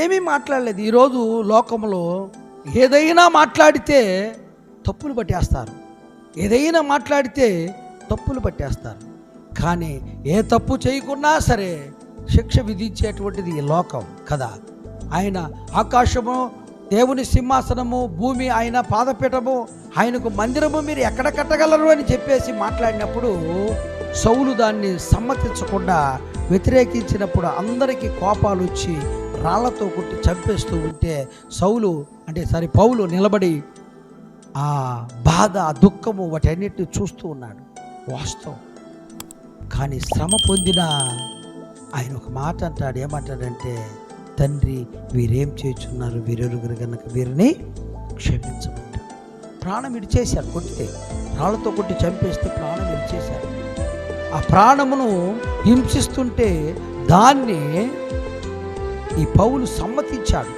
ఏమీ మాట్లాడలేదు. ఈరోజు లోకంలో ఏదైనా మాట్లాడితే తప్పులు పట్టేస్తారు, ఏదైనా మాట్లాడితే తప్పులు పట్టేస్తారు. కానీ ఏ తప్పు చేయకున్నా సరే శిక్ష విధించేటువంటిది ఈ లోకం కదా. ఆయన ఆకాశము దేవుని సింహాసనము, భూమి ఆయన పాదపీఠము, ఆయనకు మందిరము మీరు ఎక్కడ కట్టగలరు అని చెప్పేసి మాట్లాడినప్పుడు సౌలు దాన్ని సమ్మతించకుండా వ్యతిరేకించినప్పుడు అందరికీ కోపాలు వచ్చి రాళ్లతో కొట్టి చంపేస్తూ ఉంటే పౌలు నిలబడి ఆ బాధ, ఆ దుఃఖము వాటన్నిటిని చూస్తూ ఉన్నాడు. వాస్తవం. కానీ శ్రమ పొందిన ఆయన ఒక మాట అంటాడు. ఏమంటాడంటే, తండ్రి వీరేం చేస్తున్నారు, వీరెరుగురు కనుక వీరిని క్షమించమంటాడు. ప్రాణం ఇడిచేశారు, కొట్టితే రాళ్లతో కొట్టి చంపేస్తే ప్రాణం ఇడిచేశారు. ఆ ప్రాణమును హింసిస్తుంటే దాన్ని ఈ పౌలు సమ్మతించాడు.